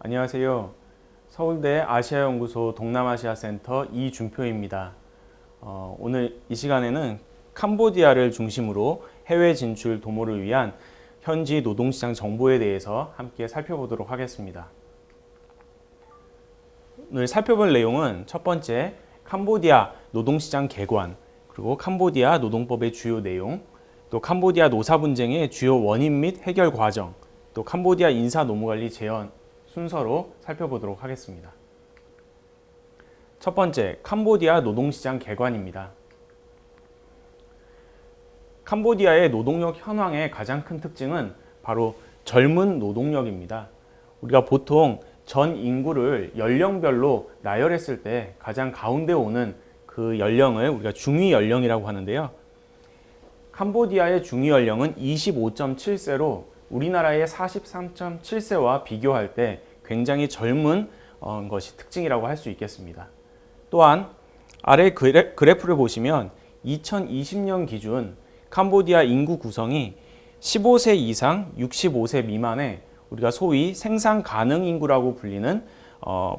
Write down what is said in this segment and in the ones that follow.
안녕하세요. 서울대 아시아연구소 동남아시아센터 이준표입니다. 오늘 이 시간에는 캄보디아를 중심으로 해외 진출 도모를 위한 현지 노동시장 정보에 대해서 함께 살펴보도록 하겠습니다. 오늘 살펴볼 내용은 첫 번째, 캄보디아 노동시장 개관, 그리고 캄보디아 노동법의 주요 내용, 또 캄보디아 노사 분쟁의 주요 원인 및 해결 과정, 또 캄보디아 인사 노무관리 제언 순서로 살펴보도록 하겠습니다. 첫 번째, 캄보디아 노동시장 개관입니다. 캄보디아의 노동력 현황의 가장 큰 특징은 바로 젊은 노동력입니다. 우리가 보통 전 인구를 연령별로 나열했을 때 가장 가운데 오는 그 연령을 우리가 중위 연령이라고 하는데요. 캄보디아의 중위 연령은 25.7세로 우리나라의 43.7세와 비교할 때 굉장히 젊은 것이 특징이라고 할 수 있겠습니다. 또한 아래 그래프를 보시면 2020년 기준 캄보디아 인구 구성이 15세 이상 65세 미만의 우리가 소위 생산 가능 인구라고 불리는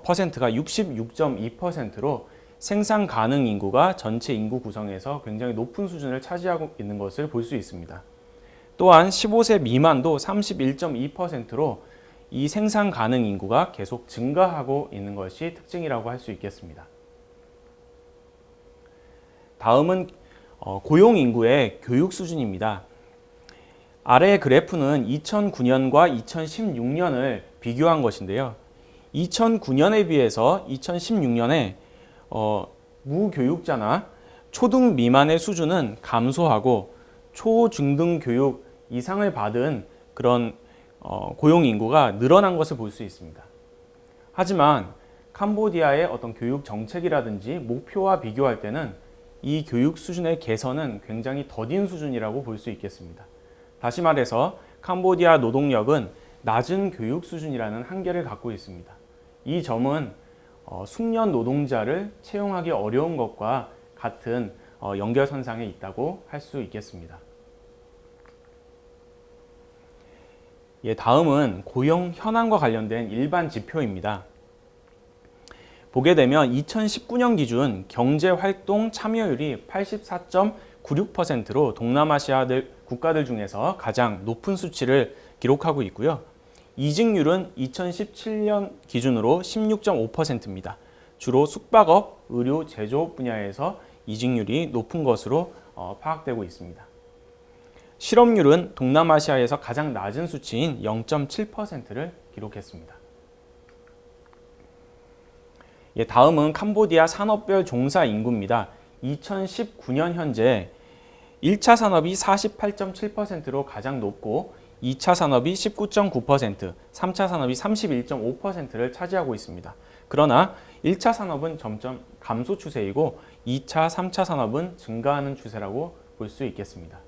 퍼센트가 66.2%로 생산 가능 인구가 전체 인구 구성에서 굉장히 높은 수준을 차지하고 있는 것을 볼 수 있습니다. 또한 15세 미만도 31.2%로 이 생산 가능 인구가 계속 증가하고 있는 것이 특징이라고 할 수 있겠습니다. 다음은 고용 인구의 교육 수준입니다. 아래 그래프는 2009년과 2016년을 비교한 것인데요. 2009년에 비해서 2016년에 무교육자나 초등 미만의 수준은 감소하고 초중등 교육 이상을 받은 그런 고용 인구가 늘어난 것을 볼 수 있습니다. 하지만 캄보디아의 어떤 교육 정책이라든지 목표와 비교할 때는 이 교육 수준의 개선은 굉장히 더딘 수준이라고 볼 수 있겠습니다. 다시 말해서 캄보디아 노동력은 낮은 교육 수준이라는 한계를 갖고 있습니다. 이 점은 숙련 노동자를 채용하기 어려운 것과 같은 연결선상에 있다고 할 수 있겠습니다. 다음은 고용 현황과 관련된 일반 지표입니다. 보게 되면 2019년 기준 경제활동 참여율이 84.96%로 동남아시아 국가들 중에서 가장 높은 수치를 기록하고 있고요. 이직률은 2017년 기준으로 16.5%입니다. 주로 숙박업, 의료, 제조업 분야에서 이직률이 높은 것으로 파악되고 있습니다. 실업률은 동남아시아에서 가장 낮은 수치인 0.7%를 기록했습니다. 다음은 캄보디아 산업별 종사 인구입니다. 2019년 현재 1차 산업이 48.7%로 가장 높고 2차 산업이 19.9%, 3차 산업이 31.5%를 차지하고 있습니다. 그러나 1차 산업은 점점 감소 추세이고 2차, 3차 산업은 증가하는 추세라고 볼 수 있겠습니다.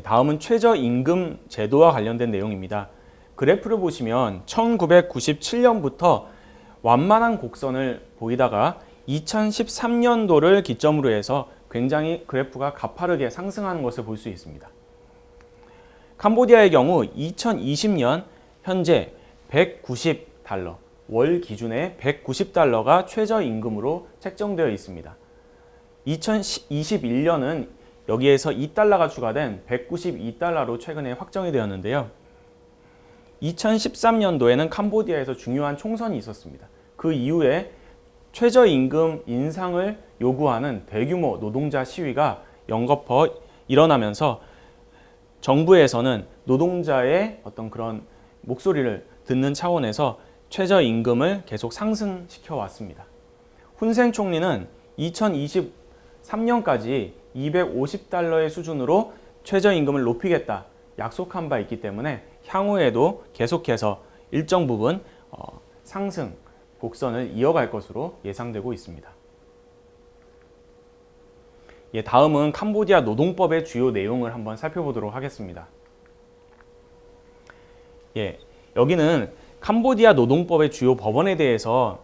다음은 최저임금 제도와 관련된 내용입니다. 그래프를 보시면 1997년부터 완만한 곡선을 보이다가 2013년도를 기점으로 해서 굉장히 그래프가 가파르게 상승하는 것을 볼 수 있습니다. 캄보디아의 경우 2020년 현재 190달러, 월 기준의 190달러가 최저임금으로 책정되어 있습니다. 2021년은 여기에서 2달러가 추가된 192달러로 최근에 확정이 되었는데요. 2013년도에는 캄보디아에서 중요한 총선이 있었습니다. 그 이후에 최저임금 인상을 요구하는 대규모 노동자 시위가 연거푸 일어나면서 정부에서는 노동자의 어떤 그런 목소리를 듣는 차원에서 최저임금을 계속 상승시켜 왔습니다. 훈센 총리는 2023년까지 250달러의 수준으로 최저임금을 높이겠다 약속한 바 있기 때문에 향후에도 계속해서 일정 부분 상승 곡선을 이어갈 것으로 예상되고 있습니다. 다음은 캄보디아 노동법의 주요 내용을 한번 살펴보도록 하겠습니다. 여기는 캄보디아 노동법의 주요 법원에 대해서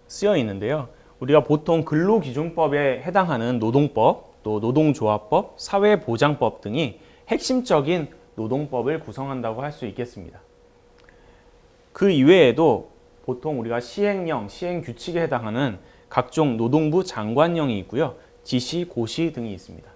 쓰여 있는데요. 우리가 보통 근로기준법에 해당하는 노동법, 또 노동조합법, 사회보장법 등이 핵심적인 노동법을 구성한다고 할 수 있겠습니다. 그 이외에도 보통 우리가 시행령, 시행규칙에 해당하는 각종 노동부 장관령이 있고요. 지시, 고시 등이 있습니다.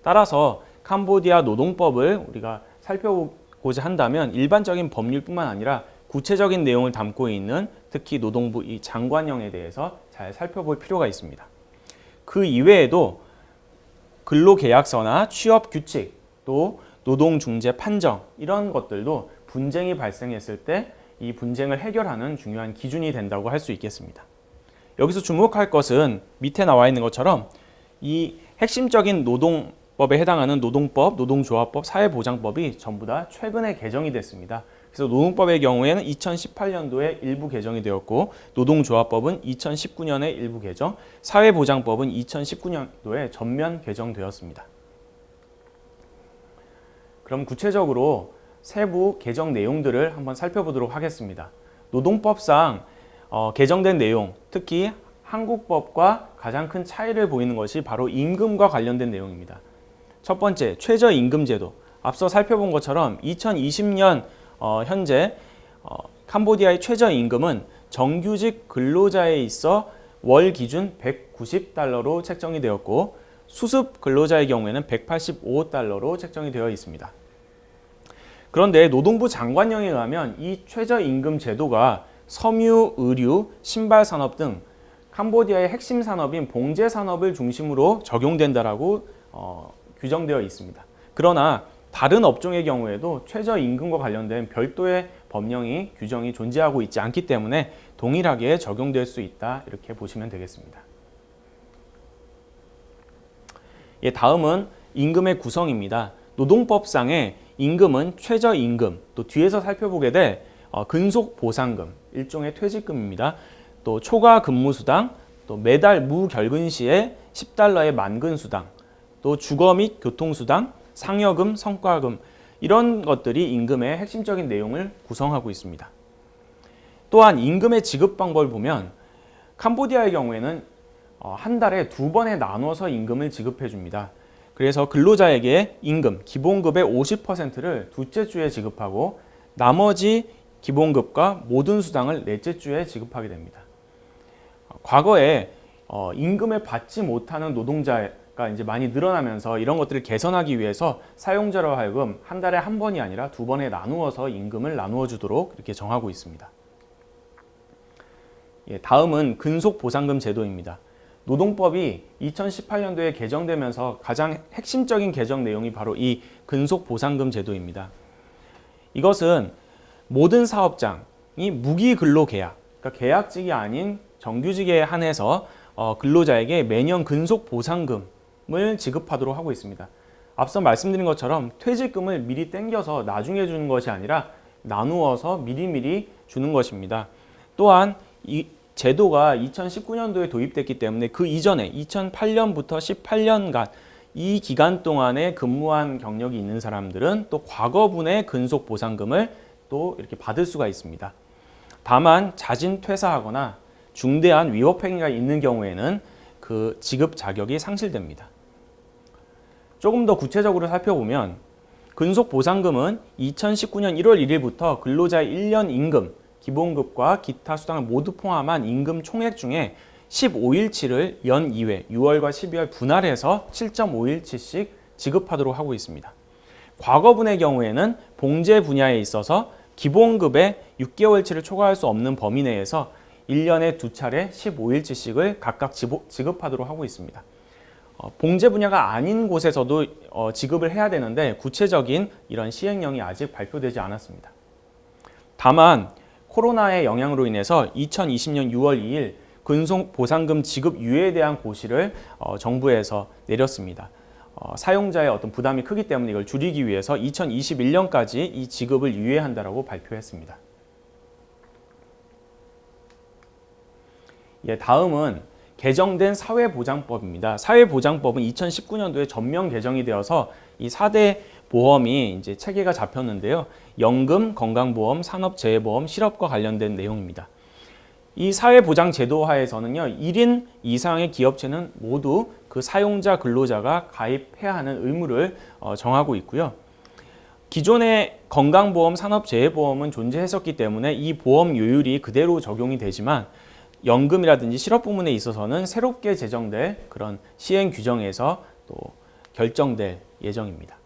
따라서 캄보디아 노동법을 우리가 살펴보고자 한다면 일반적인 법률뿐만 아니라 구체적인 내용을 담고 있는 특히 노동부 이 장관령에 대해서 잘 살펴볼 필요가 있습니다. 그 이외에도 근로계약서나 취업규칙, 또 노동중재 판정 이런 것들도 분쟁이 발생했을 때 이 분쟁을 해결하는 중요한 기준이 된다고 할 수 있겠습니다. 여기서 주목할 것은 밑에 나와 있는 것처럼 이 핵심적인 노동법에 해당하는 노동법, 노동조합법, 사회보장법이 전부 다 최근에 개정이 됐습니다. 그래서 노동법의 경우에는 2018년도에 일부 개정이 되었고 노동조합법은 2019년에 일부 개정, 사회보장법은 2019년도에 전면 개정되었습니다. 그럼 구체적으로 세부 개정 내용들을 한번 살펴보도록 하겠습니다. 노동법상 개정된 내용, 특히 한국법과 가장 큰 차이를 보이는 것이 바로 임금과 관련된 내용입니다. 첫 번째, 최저임금제도. 앞서 살펴본 것처럼 2020년 현재 캄보디아의 최저임금은 정규직 근로자에 있어 월 기준 190달러로 책정이 되었고 수습 근로자의 경우에는 185달러로 책정이 되어 있습니다. 그런데 노동부 장관령에 의하면 이 최저임금 제도가 섬유, 의류, 신발 산업 등 캄보디아의 핵심 산업인 봉제 산업을 중심으로 적용된다라고 규정되어 있습니다. 그러나 다른 업종의 경우에도 최저임금과 관련된 별도의 법령이 규정이 존재하고 있지 않기 때문에 동일하게 적용될 수 있다 이렇게 보시면 되겠습니다. 다음은 임금의 구성입니다. 노동법상의 임금은 최저임금, 또 뒤에서 살펴보게 될 근속보상금, 일종의 퇴직금입니다. 또 초과 근무수당, 또 매달 무결근 시에 10달러의 만근수당, 또 주거 및 교통수당, 상여금, 성과금 이런 것들이 임금의 핵심적인 내용을 구성하고 있습니다. 또한 임금의 지급 방법을 보면 캄보디아의 경우에는 한 달에 2번에 나눠서 임금을 지급해 줍니다. 그래서 근로자에게 임금, 기본급의 50%를 둘째 주에 지급하고 나머지 기본급과 모든 수당을 넷째 주에 지급하게 됩니다. 과거에 임금을 받지 못하는 노동자가 이제 많이 늘어나면서 이런 것들을 개선하기 위해서 사용자로 하여금 한 달에 한 번이 아니라 2번에 나누어서 임금을 나누어 주도록 이렇게 정하고 있습니다. 다음은 근속보상금 제도입니다. 노동법이 2018년도에 개정되면서 가장 핵심적인 개정 내용이 바로 이 근속보상금 제도입니다. 이것은 모든 사업장이 무기근로계약, 그러니까 계약직이 아닌 정규직에 한해서 근로자에게 매년 근속보상금을 지급하도록 하고 있습니다. 앞서 말씀드린 것처럼 퇴직금을 미리 땡겨서 나중에 주는 것이 아니라 나누어서 미리미리 주는 것입니다. 또한 이 제도가 2019년도에 도입됐기 때문에 그 이전에 2008년부터 18년간 이 기간 동안에 근무한 경력이 있는 사람들은 또 과거분의 근속보상금을 또 이렇게 받을 수가 있습니다. 다만 자진 퇴사하거나 중대한 위법행위가 있는 경우에는 그 지급 자격이 상실됩니다. 조금 더 구체적으로 살펴보면 근속보상금은 2019년 1월 1일부터 근로자의 1년 임금, 기본급과 기타 수당을 모두 포함한 임금 총액 중에 15일치를 연 2회, 6월과 12월 분할해서 7.5일치씩 지급하도록 하고 있습니다. 과거분의 경우에는 봉제 분야에 있어서 기본급의 6개월치를 초과할 수 없는 범위 내에서 1년에 2차례 15일치씩을 각각 지급하도록 하고 있습니다. 봉제 분야가 아닌 곳에서도 지급을 해야 되는데 구체적인 이런 시행령이 아직 발표되지 않았습니다. 다만 코로나의 영향으로 인해서 2020년 6월 2일 근속보상금 지급 유예에 대한 고시를 정부에서 내렸습니다. 사용자의 어떤 부담이 크기 때문에 이걸 줄이기 위해서 2021년까지 이 지급을 유예한다라고 발표했습니다. 다음은 개정된 사회보장법입니다. 사회보장법은 2019년도에 전면 개정이 되어서 이 4대 보험이 이제 체계가 잡혔는데요. 연금, 건강보험, 산업재해보험, 실업과 관련된 내용입니다. 이 사회보장제도 하에서는요, 1인 이상의 기업체는 모두 그 사용자 근로자가 가입해야 하는 의무를 정하고 있고요. 기존의 건강보험, 산업재해보험은 존재했었기 때문에 이 보험 요율이 그대로 적용이 되지만 연금이라든지 실업 부문에 있어서는 새롭게 제정될 그런 시행 규정에서 또 결정될 예정입니다.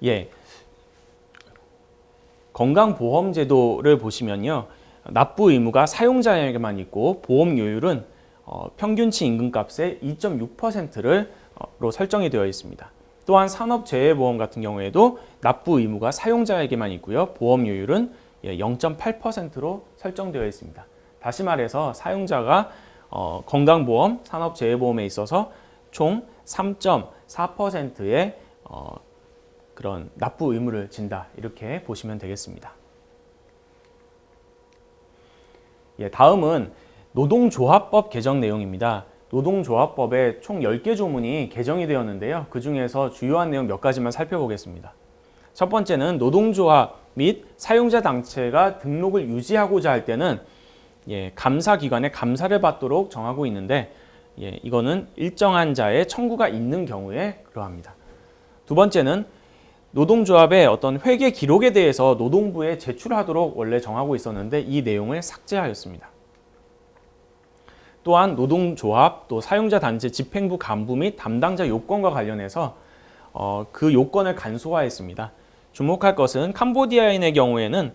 예, 건강보험제도를 보시면요, 납부 의무가 사용자에게만 있고 보험 요율은 평균치 임금값의 2.6%로 설정이 되어 있습니다. 또한 산업재해보험 같은 경우에도 납부 의무가 사용자에게만 있고요, 보험 요율은 0.8%로 설정되어 있습니다. 다시 말해서 사용자가 건강보험, 산업재해보험에 있어서 총 3.4%의 그런 납부 의무를 진다, 이렇게 보시면 되겠습니다. 예, 다음은 노동조합법 개정 내용입니다. 노동조합법에 총 10개 조문이 개정이 되었는데요. 그 중에서 주요한 내용 몇 가지만 살펴보겠습니다. 첫 번째는 노동조합 및 사용자 단체가 등록을 유지하고자 할 때는 감사기관의 감사를 받도록 정하고 있는데, 이거는 일정한 자의 청구가 있는 경우에 그러합니다. 두 번째는 노동조합의 어떤 회계 기록에 대해서 노동부에 제출하도록 원래 정하고 있었는데 이 내용을 삭제하였습니다. 또한 노동조합, 또 사용자 단체 집행부 간부 및 담당자 요건과 관련해서 그 요건을 간소화했습니다. 주목할 것은 캄보디아인의 경우에는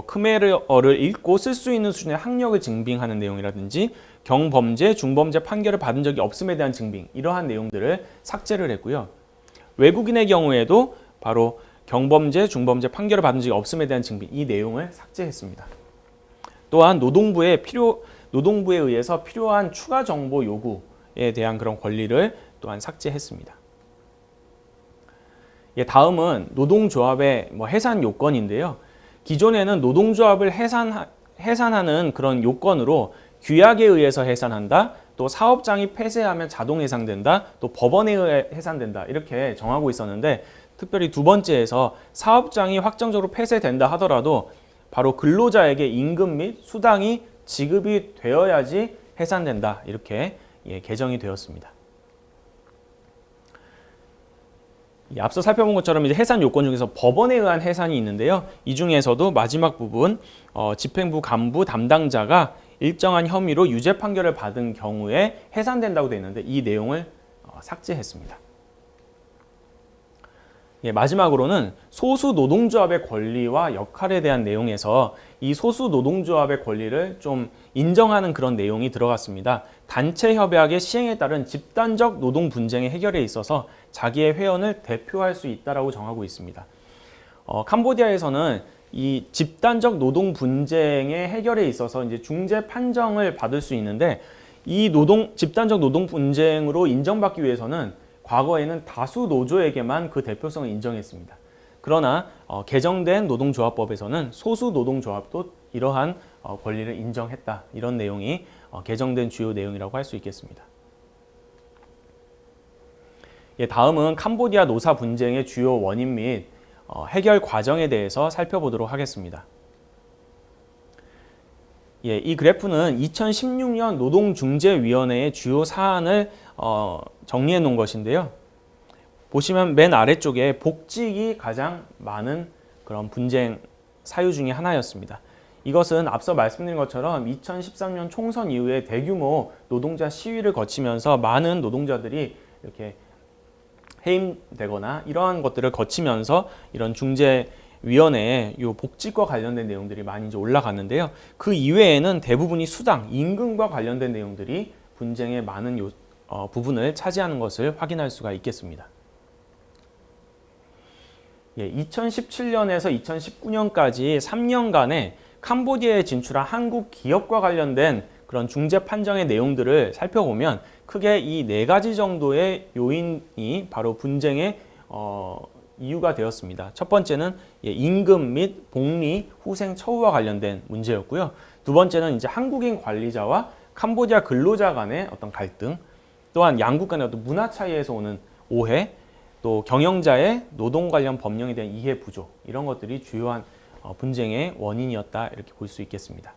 크메르어를 읽고 쓸 수 있는 수준의 학력을 증빙하는 내용이라든지 경범죄, 중범죄 판결을 받은 적이 없음에 대한 증빙, 이러한 내용들을 삭제를 했고요. 외국인의 경우에도 바로 경범죄, 중범죄 판결을 받은 적이 없음에 대한 증빙, 이 내용을 삭제했습니다. 또한 노동부에 의해서 필요한 추가 정보 요구에 대한 그런 권리를 또한 삭제했습니다. 다음은 노동조합의 해산 요건인데요. 기존에는 노동조합을 해산하는 그런 요건으로 규약에 의해서 해산한다, 또 사업장이 폐쇄하면 자동 해산된다, 또 법원에 의해 해산된다, 이렇게 정하고 있었는데, 특별히 두 번째에서 사업장이 확정적으로 폐쇄된다 하더라도 바로 근로자에게 임금 및 수당이 지급이 되어야지 해산된다, 이렇게 개정이 되었습니다. 앞서 살펴본 것처럼 이제 해산 요건 중에서 법원에 의한 해산이 있는데요. 이 중에서도 마지막 부분 집행부 간부 담당자가 일정한 혐의로 유죄 판결을 받은 경우에 해산된다고 되어 있는데 이 내용을 삭제했습니다. 마지막으로는 소수 노동조합의 권리와 역할에 대한 내용에서 이 소수 노동조합의 권리를 좀 인정하는 그런 내용이 들어갔습니다. 단체 협약의 시행에 따른 집단적 노동 분쟁의 해결에 있어서 자기의 회원을 대표할 수 있다라고 정하고 있습니다. 캄보디아에서는 이 집단적 노동 분쟁의 해결에 있어서 이제 중재 판정을 받을 수 있는데, 이 집단적 노동 분쟁으로 인정받기 위해서는 과거에는 다수 노조에게만 그 대표성을 인정했습니다. 그러나 개정된 노동조합법에서는 소수 노동조합도 이러한 권리를 인정했다, 이런 내용이 개정된 주요 내용이라고 할 수 있겠습니다. 다음은 캄보디아 노사 분쟁의 주요 원인 및 해결 과정에 대해서 살펴보도록 하겠습니다. 이 그래프는 2016년 노동중재위원회의 주요 사안을 정리해 놓은 것인데요. 보시면 맨 아래쪽에 복직이 가장 많은 그런 분쟁 사유 중에 하나였습니다. 이것은 앞서 말씀드린 것처럼 2013년 총선 이후에 대규모 노동자 시위를 거치면서 많은 노동자들이 이렇게 해임되거나 이러한 것들을 거치면서 이런 중재위원회에 이 복직과 관련된 내용들이 많이 이제 올라갔는데요. 그 이외에는 대부분이 수당, 임금과 관련된 내용들이 분쟁의 많은 부분을 차지하는 것을 확인할 수가 있겠습니다. 2017년에서 2019년까지 3년간에 캄보디아에 진출한 한국 기업과 관련된 그런 중재 판정의 내용들을 살펴보면 크게 이 4가지 정도의 요인이 바로 분쟁의 이유가 되었습니다. 첫 번째는 임금 및 복리, 후생 처우와 관련된 문제였고요. 두 번째는 이제 한국인 관리자와 캄보디아 근로자 간의 어떤 갈등, 또한 양국 간의 어떤 문화 차이에서 오는 오해, 또 경영자의 노동 관련 법령에 대한 이해 부족, 이런 것들이 주요한 분쟁의 원인이었다, 이렇게 볼 수 있겠습니다.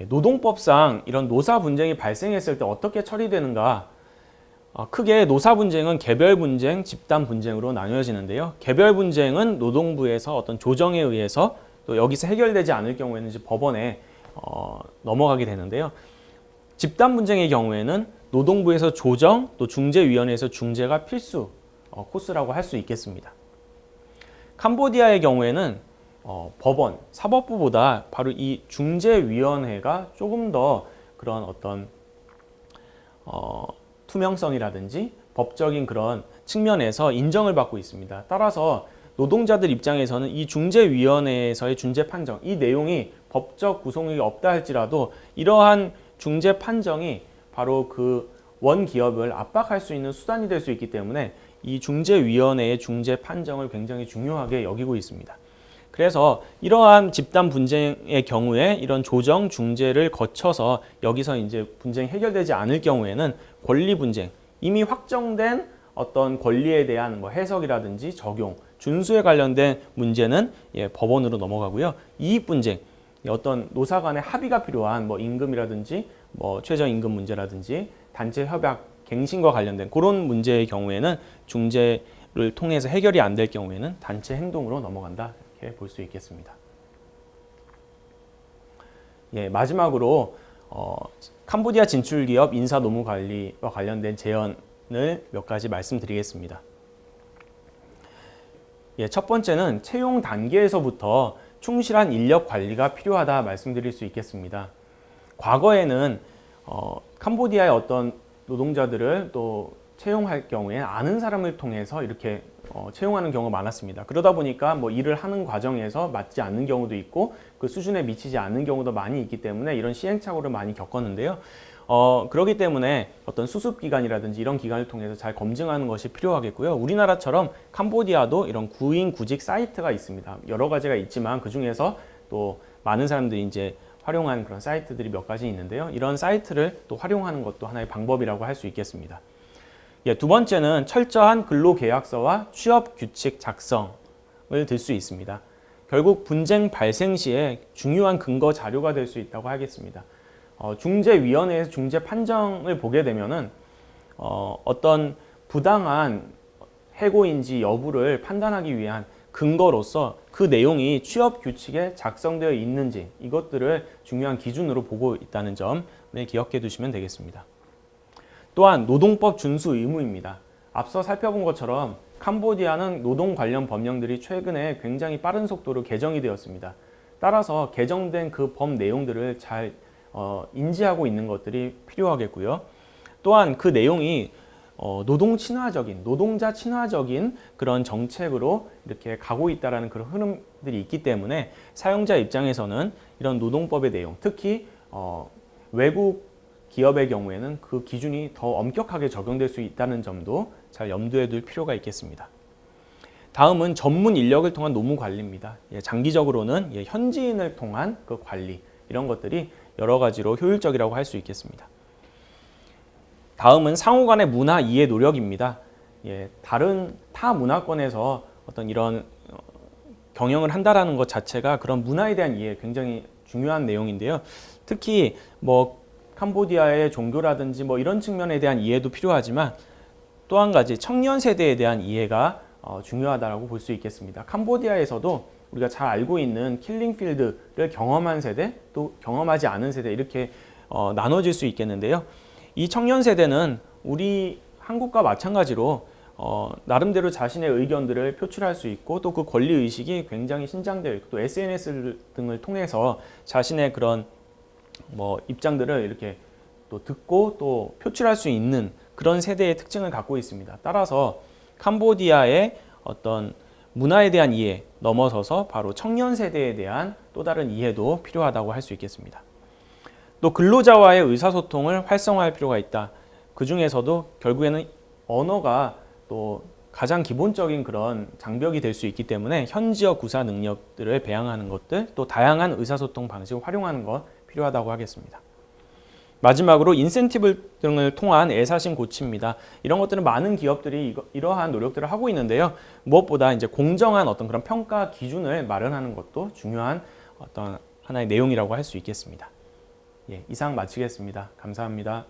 노동법상 이런 노사 분쟁이 발생했을 때 어떻게 처리되는가, 크게 노사 분쟁은 개별 분쟁, 집단 분쟁으로 나뉘어지는데요. 개별 분쟁은 노동부에서 어떤 조정에 의해서 또 여기서 해결되지 않을 경우에는 이제 법원에 넘어가게 되는데요. 집단 분쟁의 경우에는 노동부에서 조정, 또 중재위원회에서 중재가 필수 코스라고 할 수 있겠습니다. 캄보디아의 경우에는 법원, 사법부보다 바로 이 중재위원회가 조금 더 그런 어떤 투명성이라든지 법적인 그런 측면에서 인정을 받고 있습니다. 따라서 노동자들 입장에서는 이 중재위원회에서의 중재 판정, 이 내용이 법적 구속력이 없다 할지라도 이러한 중재 판정이 바로 그 원기업을 압박할 수 있는 수단이 될 수 있기 때문에 이 중재위원회의 중재 판정을 굉장히 중요하게 여기고 있습니다. 그래서 이러한 집단 분쟁의 경우에 이런 조정, 중재를 거쳐서 여기서 이제 분쟁이 해결되지 않을 경우에는 권리 분쟁, 이미 확정된 어떤 권리에 대한 뭐 해석이라든지 적용, 준수에 관련된 문제는 법원으로 넘어가고요. 이익 분쟁, 어떤 노사 간의 합의가 필요한 뭐 임금이라든지 뭐 최저임금 문제라든지 단체 협약, 갱신과 관련된 그런 문제의 경우에는 중재를 통해서 해결이 안 될 경우에는 단체 행동으로 넘어간다. 이렇게 볼 수 있겠습니다. 마지막으로 캄보디아 진출 기업 인사 노무 관리와 관련된 제언을 몇 가지 말씀드리겠습니다. 첫 번째는 채용 단계에서부터 충실한 인력 관리가 필요하다 말씀드릴 수 있겠습니다. 과거에는 캄보디아의 어떤 노동자들을 또 채용할 경우에 아는 사람을 통해서 이렇게 채용하는 경우가 많았습니다. 그러다 보니까 뭐 일을 하는 과정에서 맞지 않는 경우도 있고 그 수준에 미치지 않는 경우도 많이 있기 때문에 이런 시행착오를 많이 겪었는데요. 그렇기 때문에 어떤 수습기관이라든지 이런 기관을 통해서 잘 검증하는 것이 필요하겠고요. 우리나라처럼 캄보디아도 이런 구인 구직 사이트가 있습니다. 여러 가지가 있지만 그 중에서 또 많은 사람들이 이제 활용한 그런 사이트들이 몇 가지 있는데요. 이런 사이트를 또 활용하는 것도 하나의 방법이라고 할 수 있겠습니다. 두 번째는 철저한 근로계약서와 취업규칙 작성을 들 수 있습니다. 결국 분쟁 발생 시에 중요한 근거 자료가 될 수 있다고 하겠습니다. 중재위원회에서 중재 판정을 보게 되면은 어떤 부당한 해고인지 여부를 판단하기 위한 근거로서 그 내용이 취업규칙에 작성되어 있는지 이것들을 중요한 기준으로 보고 있다는 점을 기억해 두시면 되겠습니다. 또한 노동법 준수 의무입니다. 앞서 살펴본 것처럼 캄보디아는 노동 관련 법령들이 최근에 굉장히 빠른 속도로 개정이 되었습니다. 따라서 개정된 그 법 내용들을 잘 인지하고 있는 것들이 필요하겠고요. 또한 그 내용이 노동 친화적인, 노동자 친화적인 그런 정책으로 이렇게 가고 있다는 그런 흐름들이 있기 때문에 사용자 입장에서는 이런 노동법의 내용, 특히 외국 기업의 경우에는 그 기준이 더 엄격하게 적용될 수 있다는 점도 잘 염두에 둘 필요가 있겠습니다. 다음은 전문 인력을 통한 노무 관리입니다. 장기적으로는 현지인을 통한 그 관리, 이런 것들이 여러 가지로 효율적이라고 할 수 있겠습니다. 다음은 상호 간의 문화 이해 노력입니다. 다른 타 문화권에서 어떤 이런 경영을 한다라는 것 자체가 그런 문화에 대한 이해 굉장히 중요한 내용인데요. 특히 뭐 캄보디아의 종교라든지 뭐 이런 측면에 대한 이해도 필요하지만 또 한 가지 청년 세대에 대한 이해가 중요하다고 볼 수 있겠습니다. 캄보디아에서도 우리가 잘 알고 있는 킬링필드를 경험한 세대, 또 경험하지 않은 세대 이렇게 나눠질 수 있겠는데요. 이 청년 세대는 우리 한국과 마찬가지로 나름대로 자신의 의견들을 표출할 수 있고 또 그 권리의식이 굉장히 신장되어 있고 또 SNS 등을 통해서 자신의 그런 뭐 입장들을 이렇게 또 듣고 또 표출할 수 있는 그런 세대의 특징을 갖고 있습니다. 따라서 캄보디아의 어떤 문화에 대한 이해 넘어서서 바로 청년 세대에 대한 또 다른 이해도 필요하다고 할 수 있겠습니다. 또 근로자와의 의사소통을 활성화할 필요가 있다. 그 중에서도 결국에는 언어가 또 가장 기본적인 그런 장벽이 될 수 있기 때문에 현지어 구사 능력들을 배양하는 것들, 또 다양한 의사소통 방식을 활용하는 것 필요하다고 하겠습니다. 마지막으로 인센티브 등을 통한 애사심 고치입니다. 이런 것들은 많은 기업들이 이러한 노력들을 하고 있는데요. 무엇보다 이제 공정한 어떤 그런 평가 기준을 마련하는 것도 중요한 어떤 하나의 내용이라고 할 수 있겠습니다. 이상 마치겠습니다. 감사합니다.